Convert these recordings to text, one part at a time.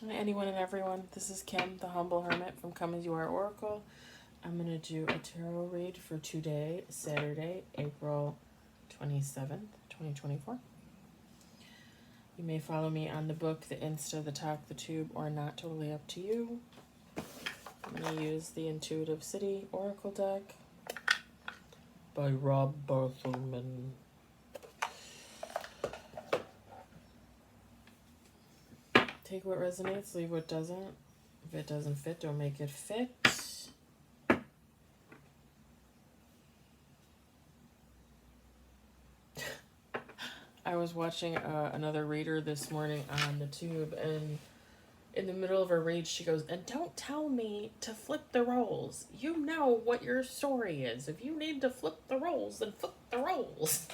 Hi, anyone and everyone. This is Kim, the Humble Hermit from Come As You Are Oracle. I'm going to do a tarot read for today, Saturday, April 27th, 2024. You may follow me on the book, the Insta, the Talk, the Tube, or not. Totally up to you. I'm going to use the Intuitive City Oracle deck by Rob Barthelman. Take what resonates, leave what doesn't. If it doesn't fit, don't make it fit. I was watching another reader this morning on the tube, and in the middle of her read, she goes, "And don't tell me to flip the roles. You know what your story is. If you need to flip the roles, then flip the roles."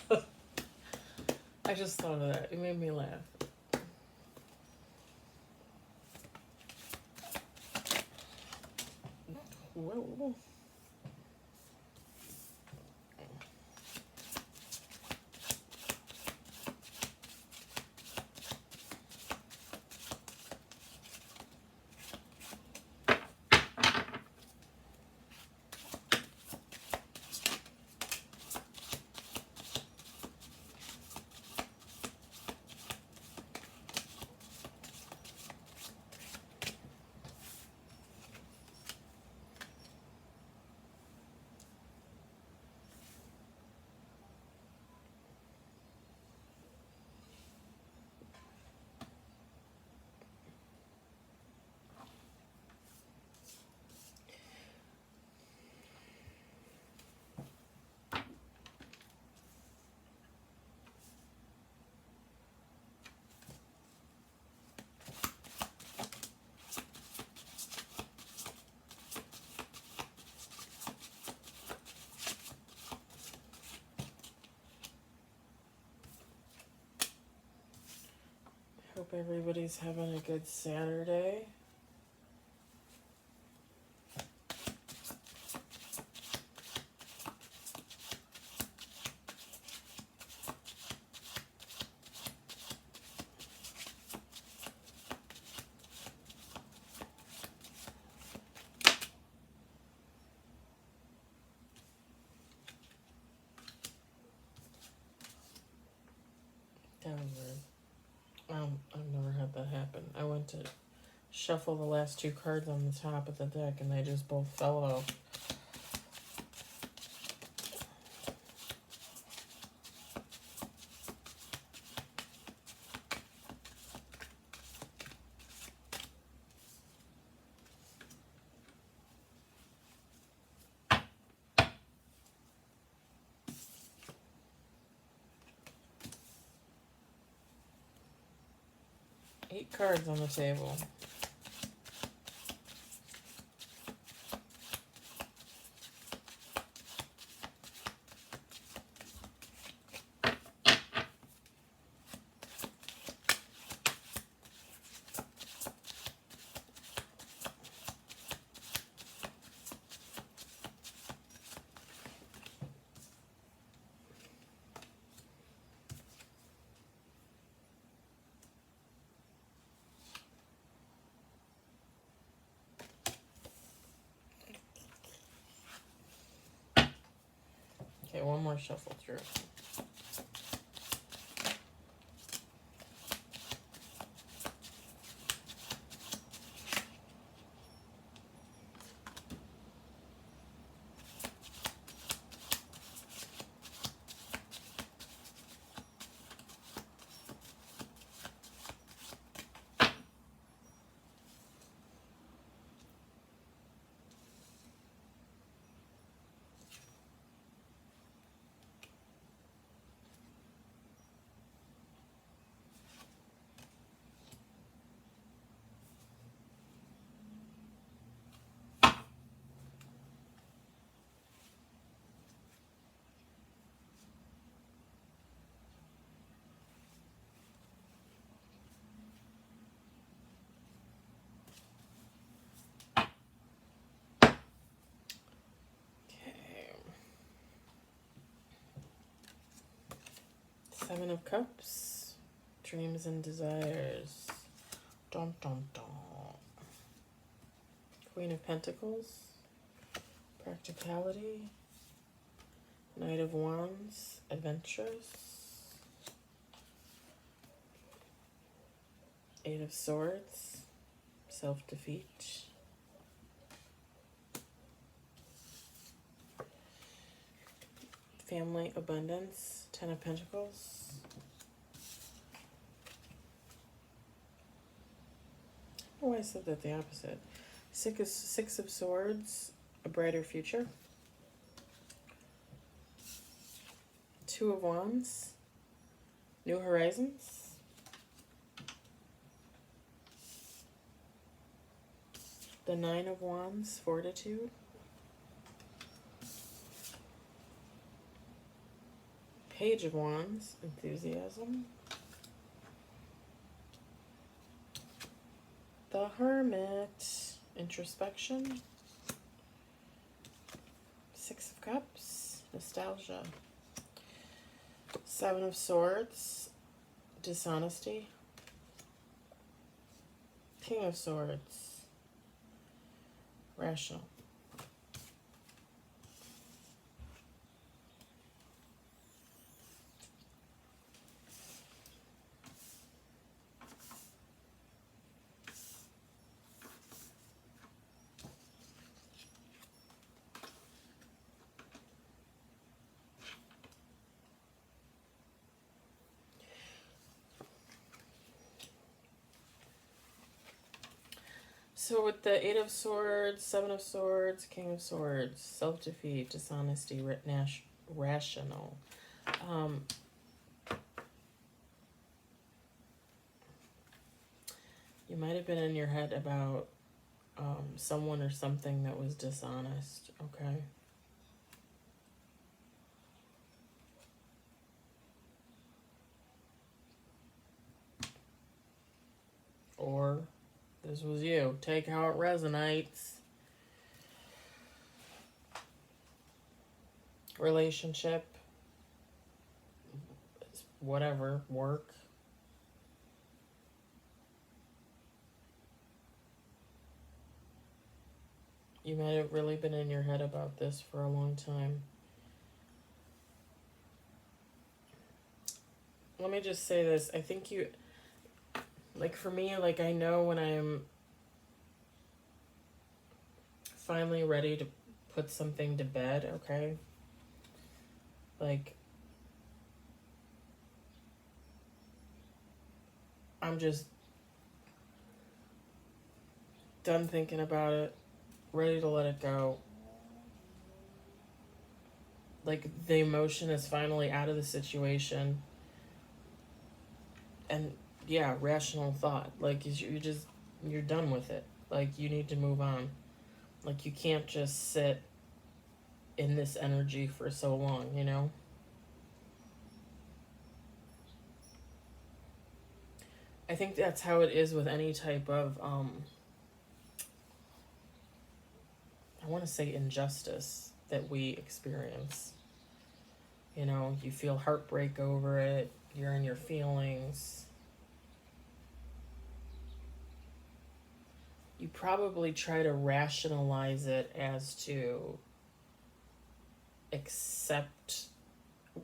I just thought of that. It made me laugh. Whoa. Hope everybody's having a good Saturday. That was weird. I've never had that happen. I went to shuffle the last two cards on the top of the deck, and they just both fell off. Eight cards on the table. Okay, one more shuffle through. Seven of Cups, Dreams and Desires. Dun dun dun. Queen of Pentacles, practicality, Knight of Wands, adventurous, Eight of Swords, self-defeat, family, abundance, Ten of Pentacles, oh, I said that the opposite, Six of Swords, a brighter future, Two of Wands, new horizons, the Nine of Wands, fortitude, Page of Wands, enthusiasm, the Hermit, introspection, Six of Cups, nostalgia, Seven of Swords, dishonesty, King of Swords, rational. So with the Eight of Swords, Seven of Swords, King of Swords, self-defeat, dishonesty, rational. You might have been in your head about someone or something that was dishonest, okay? Or this was you. Take how it resonates. Relationship, whatever, work. You might have really been in your head about this for a long time. Let me just say this. I think you, like for me, like I know when I'm finally ready to put something to bed, okay? Like, I'm just done thinking about it, ready to let it go. Like, the emotion is finally out of the situation. And, yeah, rational thought. Like, you're done with it. Like, you need to move on. Like, you can't just sit in this energy for so long, you know? I think that's how it is with any type of, I want to say injustice that we experience. You know, you feel heartbreak over it, you're in your feelings. You probably try to rationalize it as to accept, I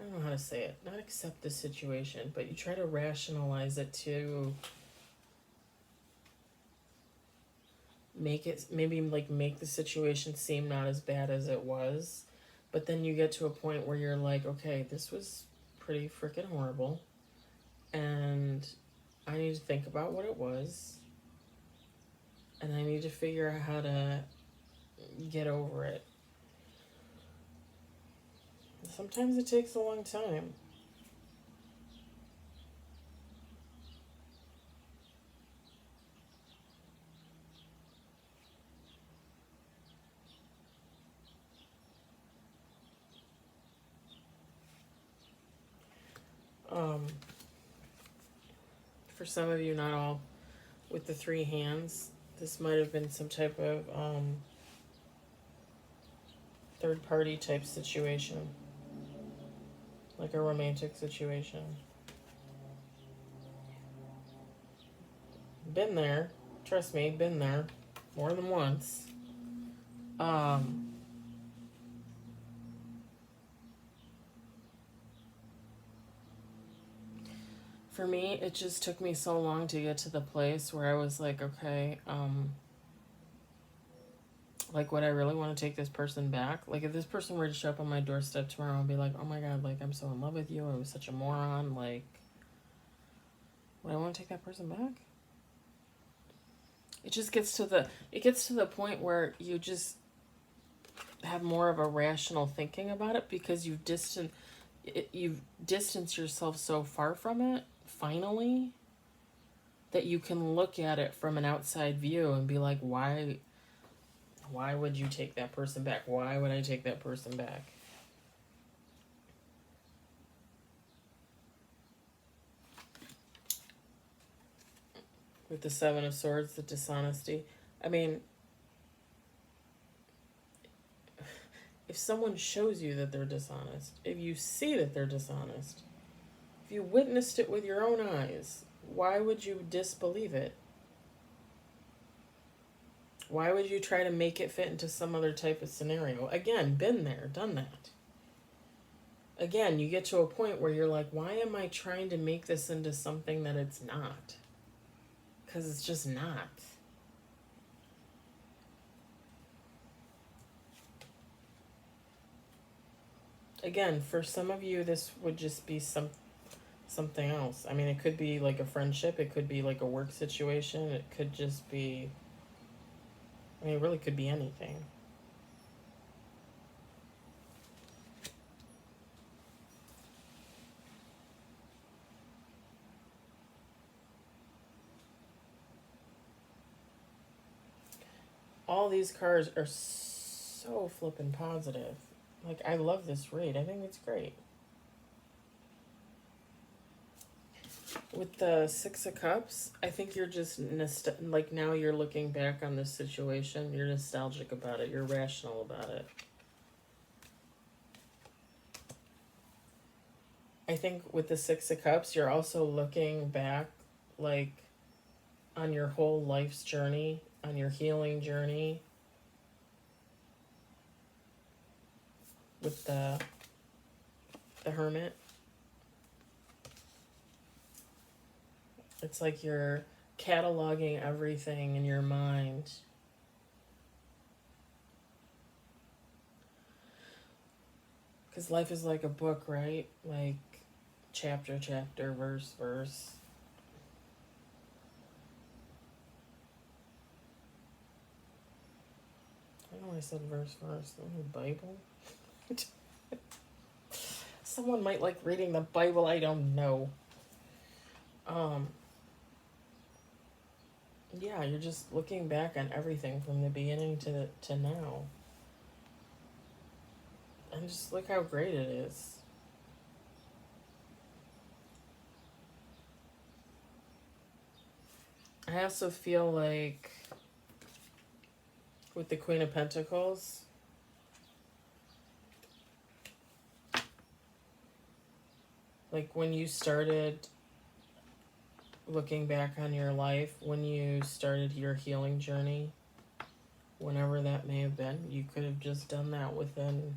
don't know how to say it, not accept the situation, but you try to rationalize it to make it, maybe like make the situation seem not as bad as it was. But then you get to a point where you're like, okay, this was pretty freaking horrible. And I need to think about what it was. And I need to figure out how to get over it. Sometimes it takes a long time. For some of you, not all, with the three hands, this might have been some type of third party type situation. Like a romantic situation. Been there. Trust me, been there. more than once. For me, it just took me so long to get to the place where I was like, okay, like, would I really want to take this person back? Like, if this person were to show up on my doorstep tomorrow and be like, oh my god, like, I'm so in love with you, I was such a moron, like, would I want to take that person back? It just gets to the point where you just have more of a rational thinking about it, because you've distanced yourself so far from it, finally, that you can look at it from an outside view and be like, why would you take that person back? Why would I take that person back? With the Seven of Swords, the dishonesty. I mean, if someone shows you that they're dishonest, if you see that they're dishonest, if you witnessed it with your own eyes, why would you disbelieve it? Why would you try to make it fit into some other type of scenario? Again, been there, done that. Again, you get to a point where you're like, why am I trying to make this into something that it's not? Because it's just not. Again, for some of you, this would just be something else. I mean, it could be like a friendship. It could be like a work situation. It could just be... I mean, it really could be anything. All these cards are so flippin' positive. Like, I love this read. I think it's great. With the Six of Cups, I think you're just like, now you're looking back on this situation. You're nostalgic about it. You're rational about it. I think with the Six of Cups, you're also looking back, like, on your whole life's journey, on your healing journey. With the Hermit. It's like you're cataloging everything in your mind. Because life is like a book, right? Like, chapter, verse, verse. I know I said verse. The Bible? Someone might like reading the Bible, I don't know. Yeah, you're just looking back on everything from the beginning to now. And just look how great it is. I also feel like with the Queen of Pentacles, like when you started looking back on your life, when you started your healing journey, whenever that may have been, you could have just done that within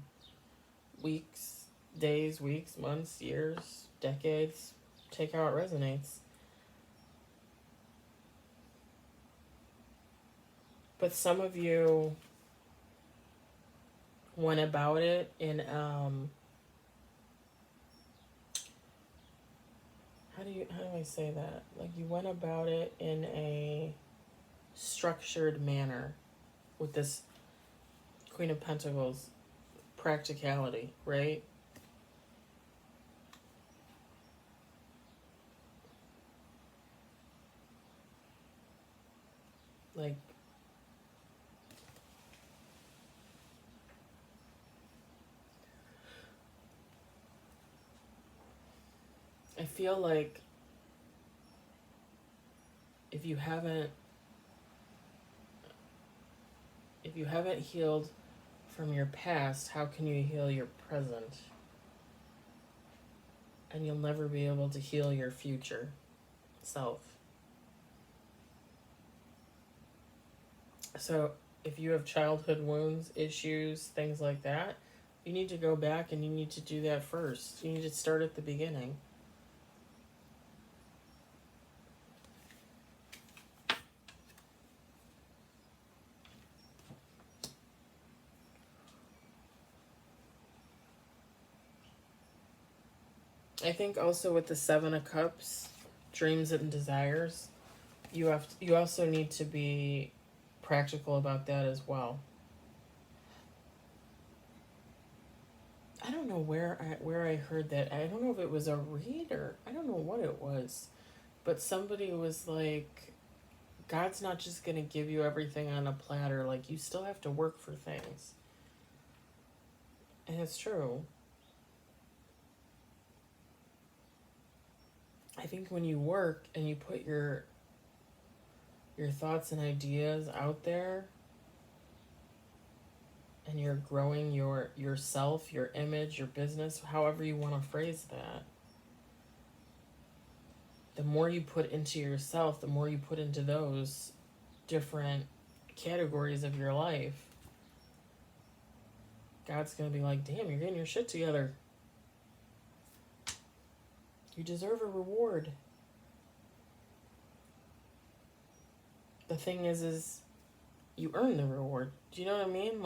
weeks, days, weeks, months, years, decades. Take how it resonates. But some of you went about it in how do I say that? Like, you went about it in a structured manner with this Queen of Pentacles practicality, right? Like, I feel like if you haven't healed from your past, how can you heal your present? And you'll never be able to heal your future self. So if you have childhood wounds, issues, things like that, you need to go back and you need to do that first. You need to start at the beginning. I think also with the Seven of Cups, dreams and desires, you also need to be practical about that as well. I don't know where I heard that. I don't know if it was a reader. I don't know what it was, but somebody was like, God's not just going to give you everything on a platter. Like, you still have to work for things. And it's true. I think when you work and you put your thoughts and ideas out there, and you're growing yourself, your image, your business, however you want to phrase that, the more you put into yourself, the more you put into those different categories of your life, God's going to be like, damn, you're getting your shit together. You deserve a reward. The thing is you earn the reward. Do you know what I mean?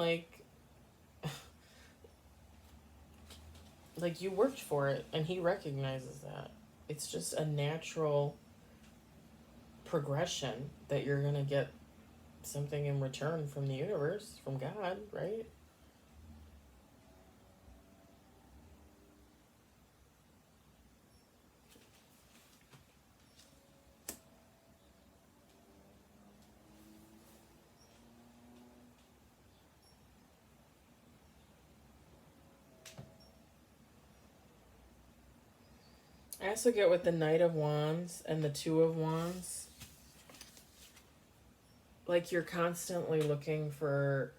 Like you worked for it, and he recognizes that. It's just a natural progression that you're going to get something in return from the universe, from God, right? I also get with the Knight of Wands and the Two of Wands, like you're constantly looking for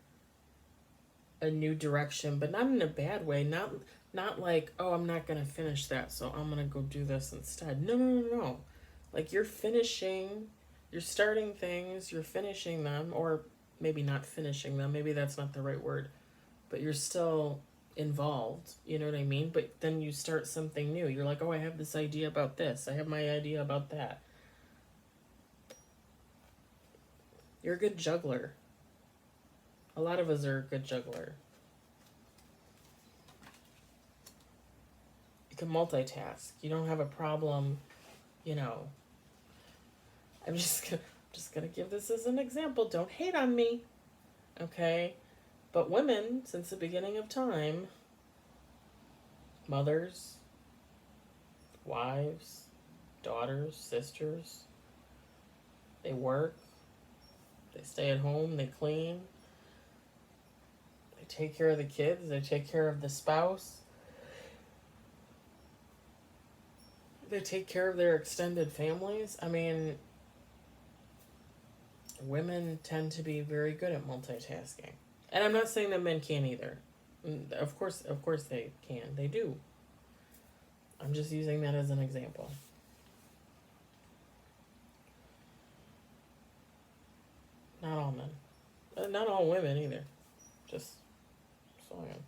a new direction, but not in a bad way. Not like, oh, I'm not gonna finish that, so I'm gonna go do this instead. No. Like you're starting things, you're finishing them, or maybe not finishing them. Maybe that's not the right word, but you're still involved. You know what I mean? But then you start something new. You're like, oh, I have this idea about this. I have my idea about that. You're a good juggler. A lot of us are a good juggler. You can multitask. You don't have a problem, you know. I'm just gonna give this as an example. Don't hate on me. Okay? But women, since the beginning of time, mothers, wives, daughters, sisters, they work, they stay at home, they clean, they take care of the kids, they take care of the spouse, they take care of their extended families. I mean, women tend to be very good at multitasking. And I'm not saying that men can't either. Of course they can. They do. I'm just using that as an example. Not all men. Not all women either. Just saying.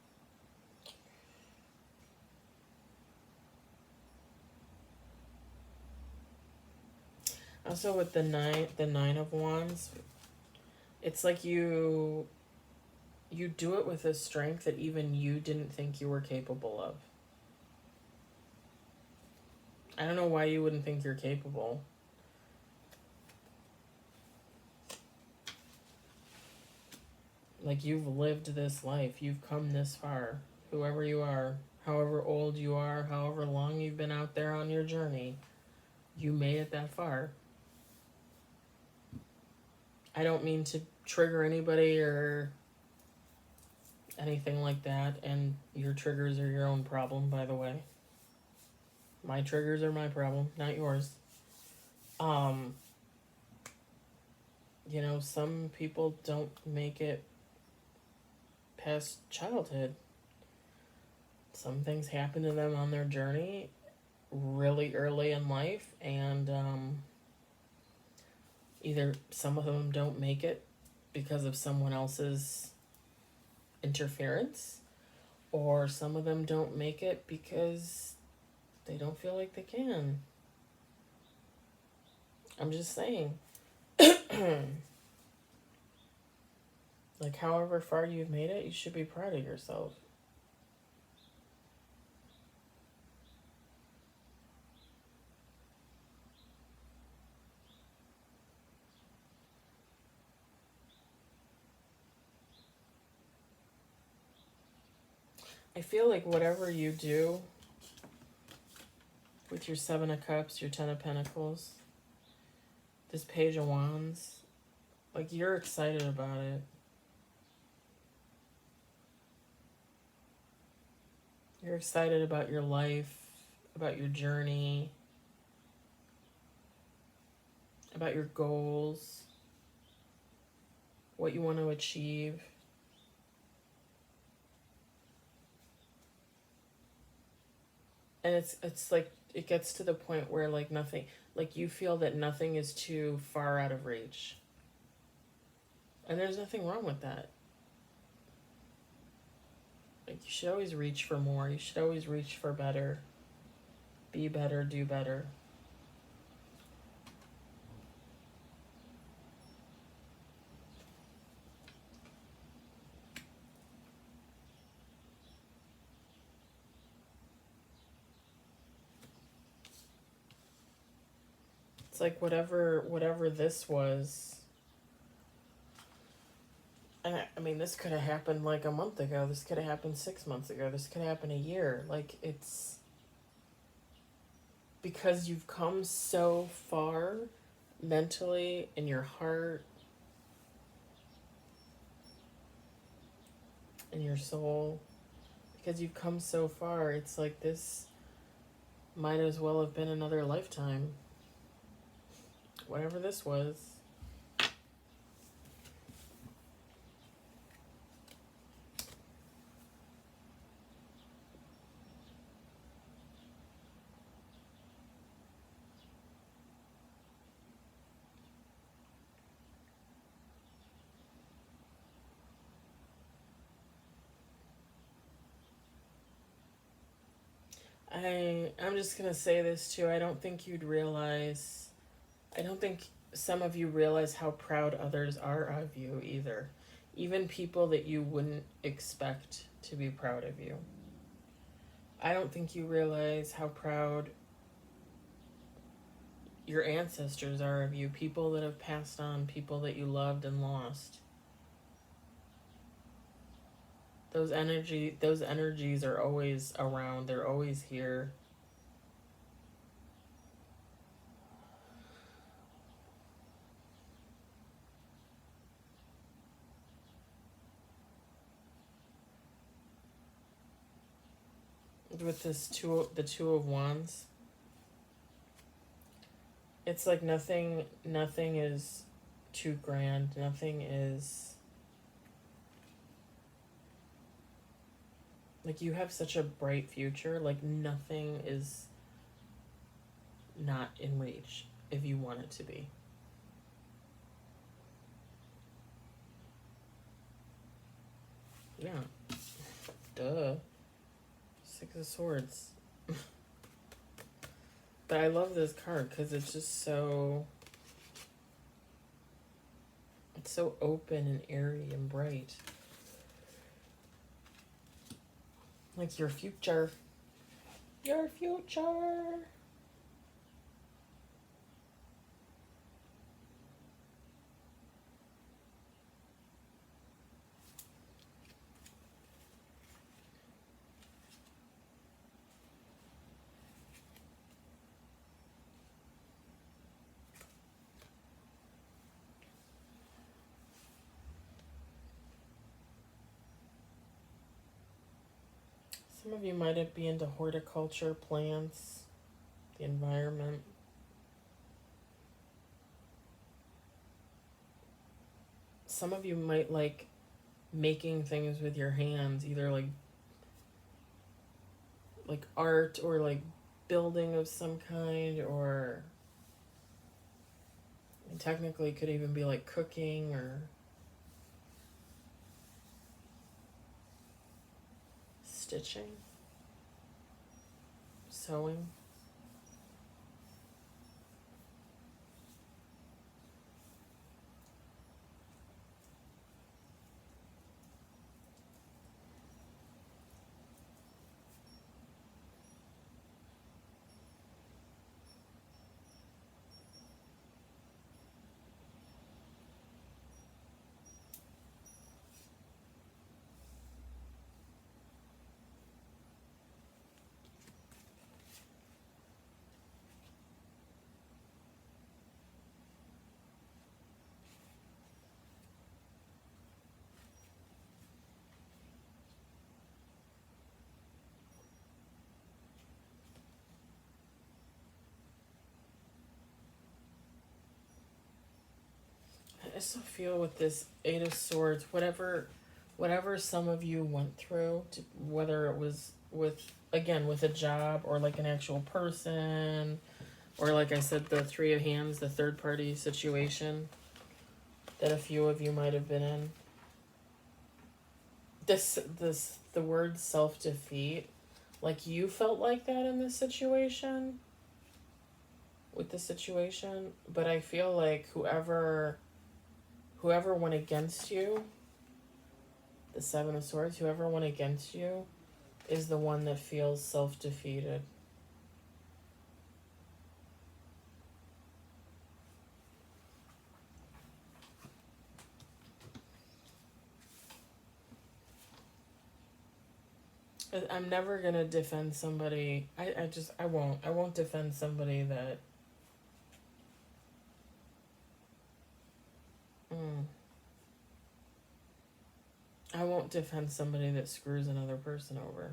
Also with the nine of wands, it's like you do it with a strength that even you didn't think you were capable of. I don't know why you wouldn't think you're capable. Like, you've lived this life. You've come this far. Whoever you are, however old you are, however long you've been out there on your journey, you made it that far. I don't mean to trigger anybody or anything like that, and your triggers are your own problem, by the way. My triggers are my problem, not yours. You know, some people don't make it past childhood. Some things happen to them on their journey really early in life, and either some of them don't make it because of someone else's interference, or some of them don't make it because they don't feel like they can. I'm just saying. Like, however far you've made it, you should be proud of yourself. I feel like whatever you do with your Seven of Cups, your Ten of Pentacles, this Page of Wands, like, you're excited about it. You're excited about your life, about your journey, about your goals, what you want to achieve. And it's like, it gets to the point where, like, nothing, like, you feel that nothing is too far out of reach. And there's nothing wrong with that. Like, you should always reach for more. You should always reach for better. Be better, do better. It's like whatever this was. And I mean, this could have happened like a month ago. This could have happened 6 months ago. This could have happened a year. Like, it's because you've come so far mentally, in your heart, in your soul. Because you've come so far, it's like this might as well have been another lifetime. Whatever this was. I'm just going to say this too. I don't think some of you realize how proud others are of you either. Even people that you wouldn't expect to be proud of you. I don't think you realize how proud your ancestors are of you. People that have passed on, people that you loved and lost. Those energies are always around. They're always here. With the Two of Wands, it's like nothing is too grand. Nothing is, like, you have such a bright future. Like, nothing is not in reach if you want it to be. Yeah. Duh. Six of Swords. But I love this card because it's just so... It's so open and airy and bright. Like your future. Your future. Some of you might be into horticulture, plants, the environment. Some of you might like making things with your hands, either like art or like building of some kind, or technically it could even be like cooking or stitching, sewing. I also feel with this Eight of Swords, whatever some of you went through, whether it was with, again, with a job or like an actual person, or like I said, the Three of Hands, the third party situation that a few of you might have been in. The word self-defeat, like you felt like that in this situation, with the situation, but I feel like whoever went against you, the Seven of Swords, whoever went against you is the one that feels self-defeated. I'm never gonna defend somebody. I won't defend somebody that I won't defend somebody that screws another person over.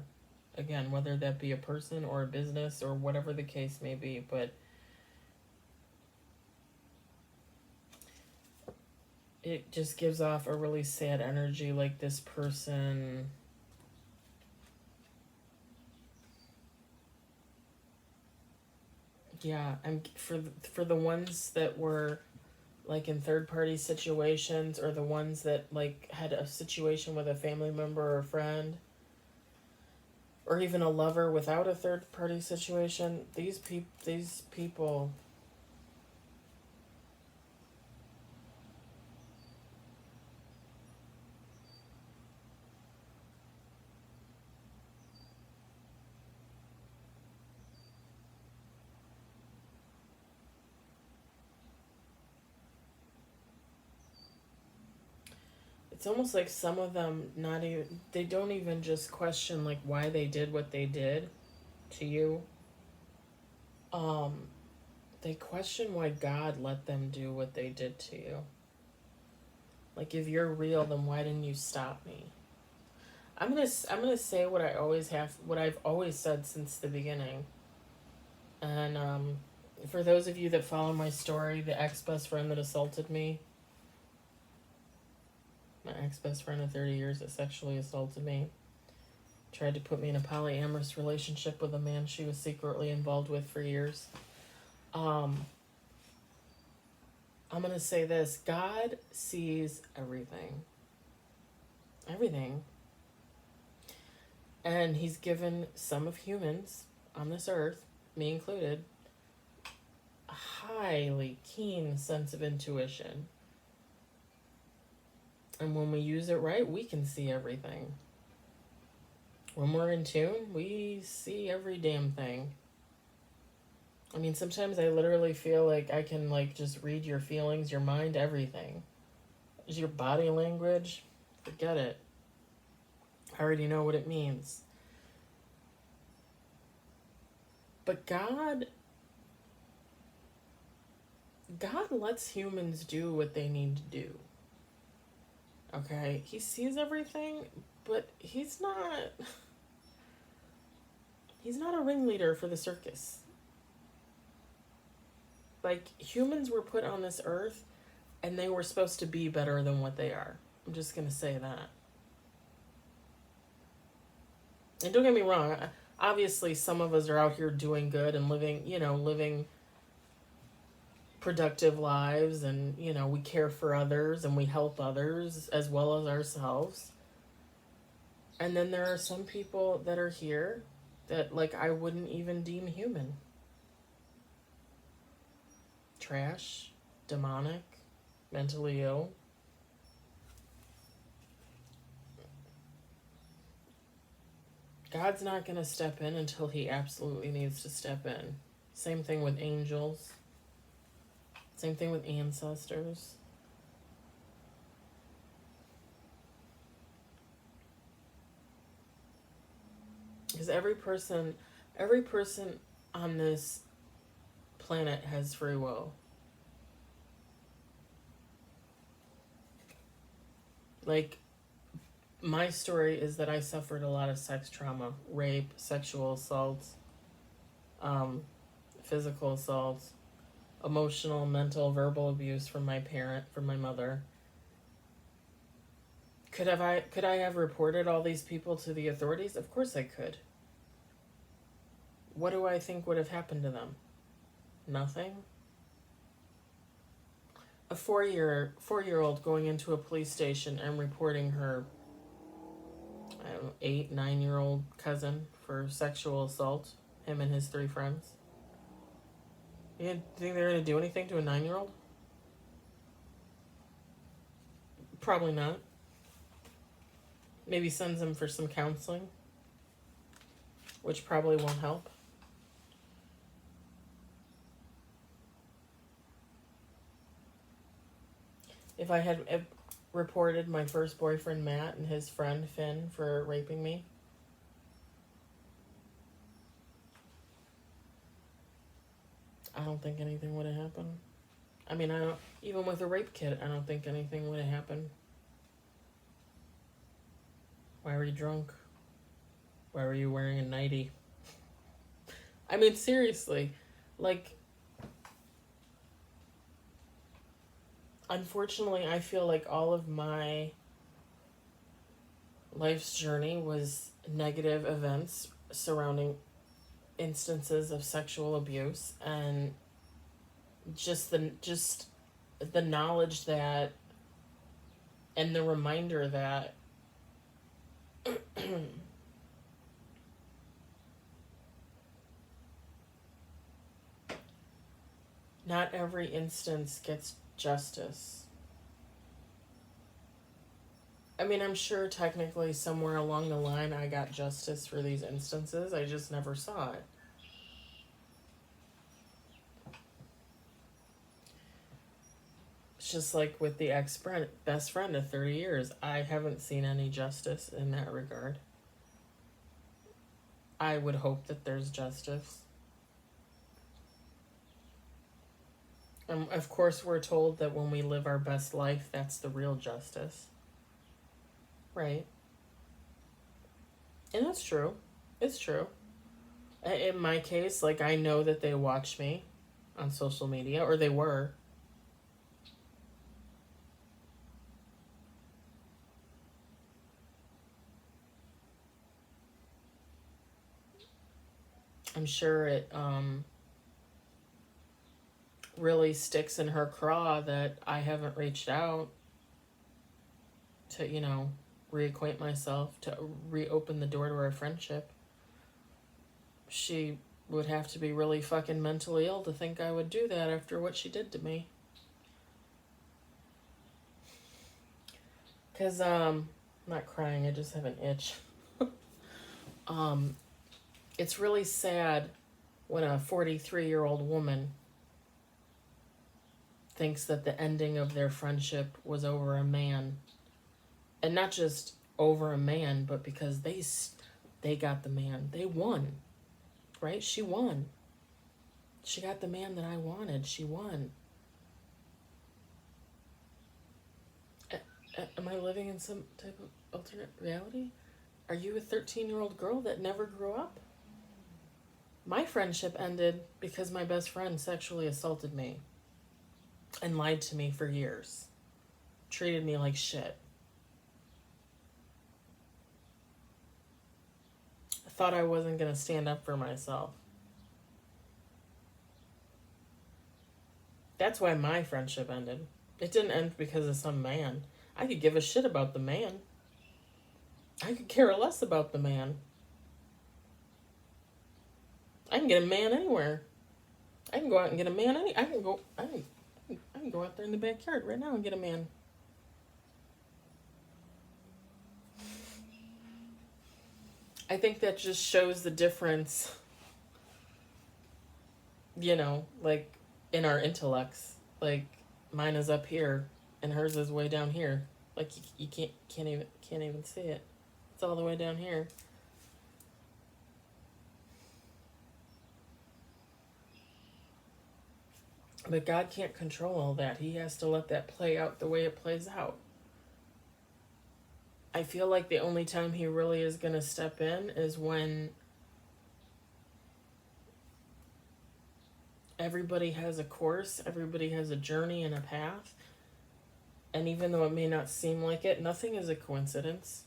Again, whether that be a person or a business or whatever the case may be, but it just gives off a really sad energy, like this person I'm for the ones that were like in third party situations, or the ones that like had a situation with a family member or a friend, or even a lover without a third party situation. These people it's almost like some of them they don't even just question like why they did what they did to you. They question why God let them do what they did to you. Like, if you're real, then why didn't you stop me? I'm gonna say what I've always said since the beginning. And for those of you that follow my story, the ex-best friend that assaulted me, my ex-best friend of 30 years that sexually assaulted me, tried to put me in a polyamorous relationship with a man she was secretly involved with for years. I'm gonna say this: God sees everything. Everything. And he's given some of humans on this earth, me included, a highly keen sense of intuition. And when we use it right, we can see everything. When we're in tune, we see every damn thing. I mean, sometimes I literally feel like I can like just read your feelings, your mind, everything. Is your body language? Forget it. I already know what it means. But God lets humans do what they need to do. Okay? He sees everything, but he's not a ringleader for the circus. Like, humans were put on this earth and they were supposed to be better than what they are. I'm just going to say that. And don't get me wrong, obviously some of us are out here doing good and living productive lives, and we care for others and we help others as well as ourselves. And then there are some people that are here that, like, I wouldn't even deem human. Trash, demonic, mentally ill. God's not going to step in until he absolutely needs to step in. Same thing with angels. Same thing with ancestors. Because every person on this planet has free will. Like, my story is that I suffered a lot of sex trauma, rape, sexual assault, physical assault, emotional, mental, verbal abuse from my mother. Could I have reported all these people to the authorities? Of course I could. What do I think would have happened to them? Nothing. A four-year-old going into a police station and reporting her, I don't know, 8, 9-year-old cousin for sexual assault, him and his 3 friends. You think they're going to do anything to a 9-year-old? Probably not. Maybe sends them for some counseling, which probably won't help. If I had reported my first boyfriend Matt and his friend Finn for raping me, I don't think anything would have happened. I mean, even with a rape kit, I don't think anything would have happened. Why were you drunk? Why were you wearing a nightie? I mean, seriously, like, unfortunately, I feel like all of my life's journey was negative events surrounding instances of sexual abuse, and just the knowledge that, and the reminder that not every instance gets justice. I mean, I'm sure technically somewhere along the line I got justice for these instances. I just never saw it. It's just like with the best friend of 30 years. I haven't seen any justice in that regard. I would hope that there's justice. And of course, we're told that when we live our best life, that's the real justice. Right. And that's true. It's true. In my case, like, I know that they watch me on social media, or they were. I'm sure it really sticks in her craw that I haven't reached out to, reacquaint myself, to reopen the door to our friendship. She would have to be really fucking mentally ill to think I would do that after what she did to me. Because, I'm not crying, I just have an itch. It's really sad when a 43-year-old woman thinks that the ending of their friendship was over a man. And not just over a man, but because they got the man. They won. Right? She won. She got the man that I wanted. She won. Am I living in some type of alternate reality? Are you a 13-year-old girl that never grew up? My friendship ended because my best friend sexually assaulted me and lied to me for years. Treated me like shit. I thought I wasn't going to stand up for myself. That's why my friendship ended. It didn't end because of some man. I could give a shit about the man. I could care less about the man. I can get a man anywhere. I can go out and get a man I can go out there in the backyard right now and get a man. I think that just shows the difference, like in our intellects. Like mine is up here and hers is way down here. Like you can't even see it. It's all the way down here. But God can't control all that. He has to let that play out the way it plays out. I feel like the only time he really is going to step in is when everybody has a course, everybody has a journey and a path. And even though it may not seem like it, nothing is a coincidence.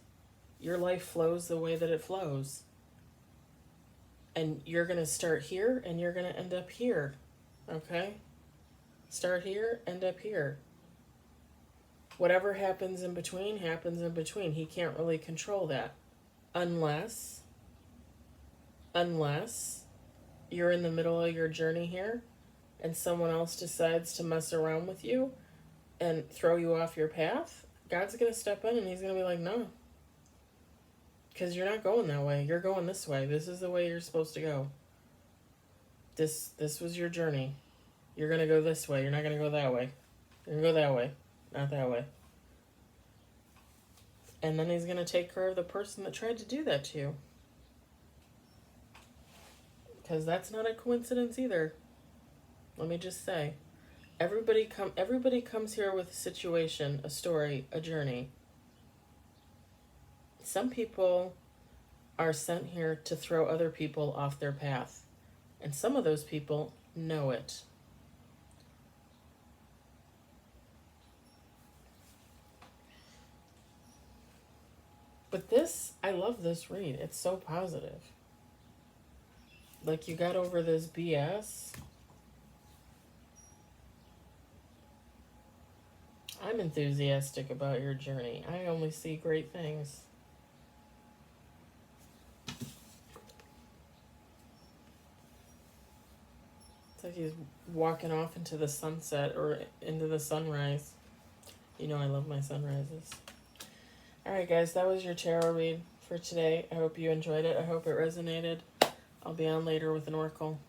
Your life flows the way that it flows. And you're going to start here and you're going to end up here. Okay? Start here, end up here. Whatever happens in between, happens in between. He can't really control that. Unless you're in the middle of your journey here and someone else decides to mess around with you and throw you off your path, God's going to step in and he's going to be like, no. Because you're not going that way. You're going this way. This is the way you're supposed to go. This was your journey. You're going to go this way. You're not going to go that way. You're going to go that way. Not that way. And then he's going to take care of the person that tried to do that to you. Because that's not a coincidence either. Let me just say. Everybody comes here with a situation, a story, a journey. Some people are sent here to throw other people off their path. And some of those people know it. But I love this read. It's so positive. Like you got over this BS. I'm enthusiastic about your journey. I only see great things. It's like he's walking off into the sunset or into the sunrise. You know I love my sunrises. Alright guys, that was your tarot read for today. I hope you enjoyed it. I hope it resonated. I'll be on later with an oracle.